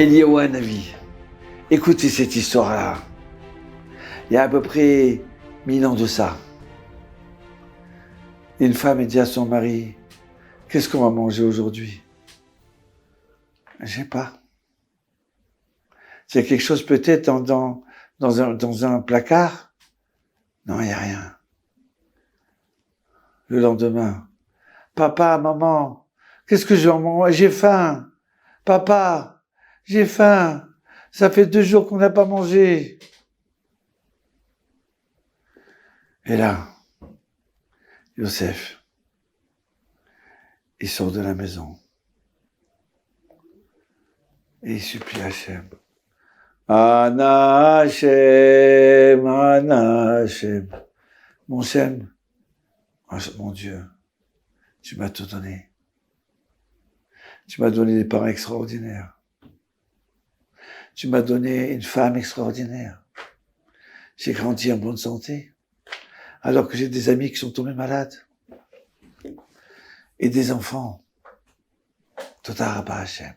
Eliyahu Hanavi. Écoutez cette histoire-là. Il y a à peu près 1000 ans de ça. Une femme dit à son mari, « Qu'est-ce qu'on va manger aujourd'hui ?» « Je sais pas. C'est quelque chose peut-être dans un placard ?» « Non, il n'y a rien. » Le lendemain, « Papa, maman, qu'est-ce que je vais manger ? J'ai faim. Papa, j'ai faim. Ça fait 2 jours qu'on n'a pas mangé. » Et là, Yosef, il sort de la maison et il supplie Hachem. Ana Hachem, Ana Hachem. Mon Hachem, mon Dieu, tu m'as tout donné. Tu m'as donné des parents extraordinaires. Tu m'as donné une femme extraordinaire. J'ai grandi en bonne santé, alors que j'ai des amis qui sont tombés malades. Et des enfants. Toda Rabba Hachem.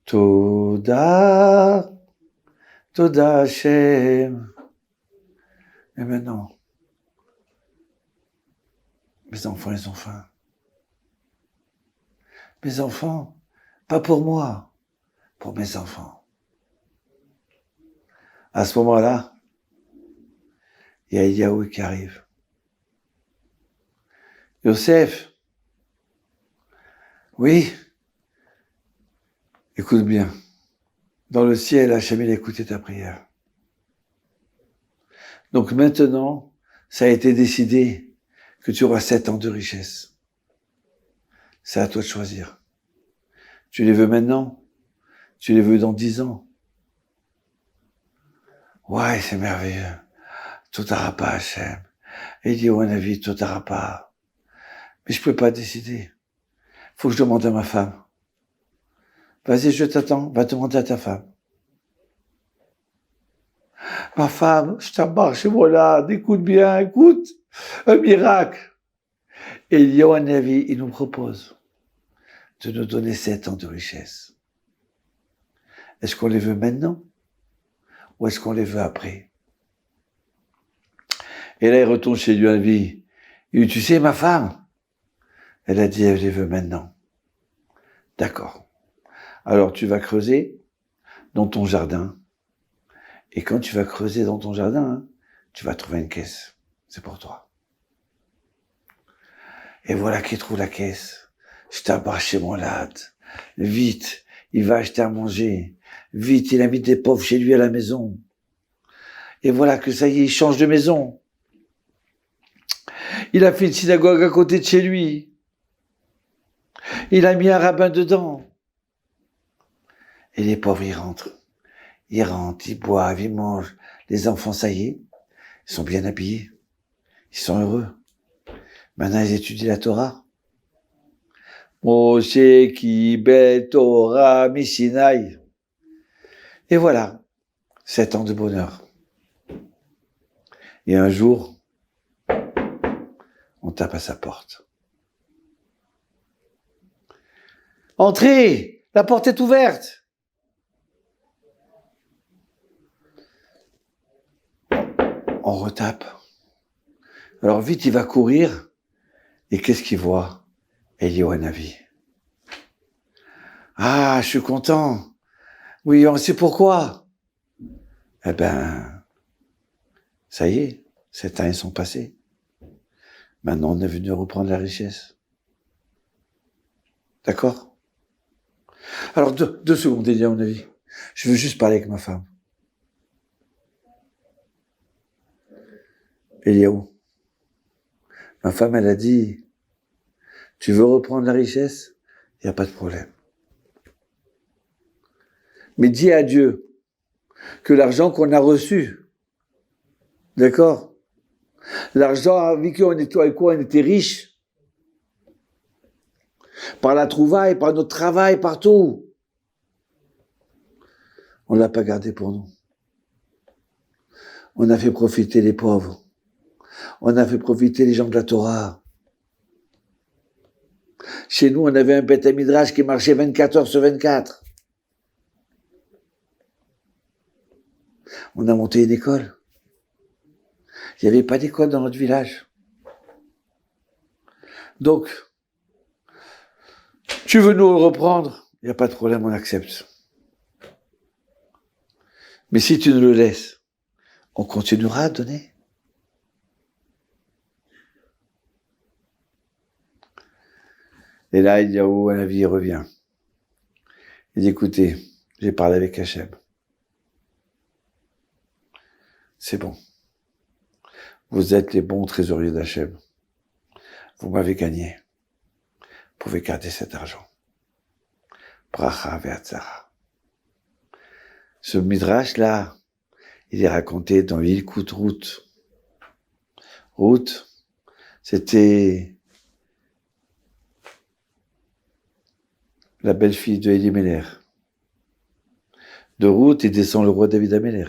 Toda Hachem. Et maintenant, mes enfants, ils ont faim. Mes enfants, pas pour moi, pour mes enfants. À ce moment-là, il y a Eliyahu qui arrive. Yosef, oui, écoute bien. Dans le ciel, Hachem, il a écouté ta prière. Donc maintenant, ça a été décidé que tu auras 7 ans de richesse. C'est à toi de choisir. Tu les veux maintenant? Tu les veux dans 10 ans? Ouais, c'est merveilleux. Toda Rabba Hachem. Eliyahu Hanavi, Toda Rabba. Mais je peux pas décider. Faut que je demande à ma femme. Vas-y, je t'attends. Va demander à ta femme. Ma femme, je t'embarque chez moi là. Écoute bien, écoute. Un miracle. Eliyahu Hanavi, il nous propose de nous donner 7 ans de richesse. Est-ce qu'on les veut maintenant? Ou est-ce qu'on les veut après? Et là, il retourne chez lui Hanavi. Il dit, tu sais, ma femme? Elle a dit, elle les veut maintenant. D'accord. Alors, tu vas creuser dans ton jardin. Et quand tu vas creuser dans ton jardin, tu vas trouver une caisse. C'est pour toi. Et voilà qu'il trouve la caisse. Je t'embarque chez mon lad. Vite, il va acheter à manger. Vite, il invite des pauvres chez lui à la maison. Et voilà que ça y est, il change de maison. Il a fait une synagogue à côté de chez lui. Il a mis un rabbin dedans. Et les pauvres, ils rentrent. Ils boivent, ils mangent. Les enfants, ça y est, ils sont bien habillés. Ils sont heureux. Maintenant, ils étudient la Torah. Moshe Kibel Torah Misinaï. Et voilà, 7 ans de bonheur. Et un jour, on tape à sa porte. Entrez, la porte est ouverte. On retape. Alors vite, il va courir. Et qu'est-ce qu'il voit? Eliyahu Hanavi. Ah, je suis content. Oui, on sait pourquoi. Eh ben, ça y est, 7 ans ils sont passés. Maintenant, on est venu reprendre la richesse. D'accord? Alors, 2 secondes, Eliyahu Hanavi. Je veux juste parler avec ma femme. Eliyahu. Ma femme, elle a dit, tu veux reprendre la richesse? Il n'y a pas de problème. Mais dis à Dieu que l'argent qu'on a reçu, d'accord? L'argent avec quoi on était riche, par la trouvaille, par notre travail, partout. On l'a pas gardé pour nous. On a fait profiter les pauvres. On a fait profiter les gens de la Torah. Chez nous, on avait un Beth Midrash qui marchait 24 heures sur 24. On a monté une école. Il n'y avait pas d'école dans notre village. Donc, tu veux nous le reprendre? Il n'y a pas de problème, on accepte. Mais si tu nous le laisses, on continuera à donner. Et là, Eliyahu Hanavi revient. Il dit, écoutez, j'ai parlé avec Hachem. C'est bon. Vous êtes les bons trésoriers d'Hachem. Vous m'avez gagné. Vous pouvez garder cet argent. Bracha ve'atzara. Ce midrash-là, il est raconté dans l'Ilkut Ruth. Ruth, c'était la belle-fille de Elimelech. De Ruth, il descend le roi David Améler.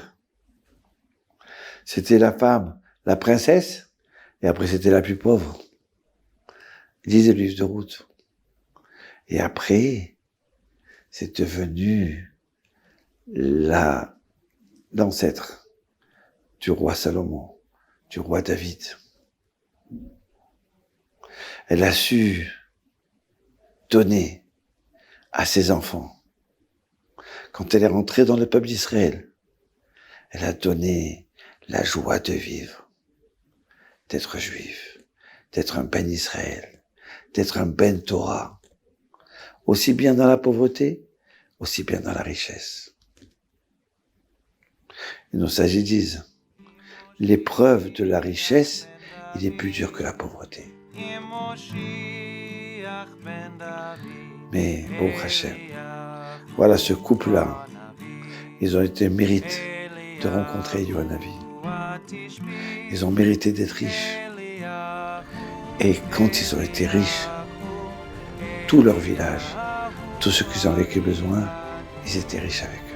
C'était la femme, la princesse, et après c'était la plus pauvre. Ils disaient le livre de Ruth. Et après, c'est devenu l'ancêtre du roi Salomon, du roi David. Elle a su donner à ses enfants. Quand elle est rentrée dans le peuple d'Israël, elle a donné la joie de vivre, d'être juif, d'être un ben Israël, d'être un ben Torah, aussi bien dans la pauvreté, aussi bien dans la richesse. Et nos sages disent, l'épreuve de la richesse, il est plus dur que la pauvreté. Mais, bon Hachem, voilà ce couple-là, ils ont été mérite de rencontrer Eliyahu Hanavi. Ils ont mérité d'être riches. Et quand ils ont été riches, tout leur village, tout ce qu'ils en avaient besoin, ils étaient riches avec eux.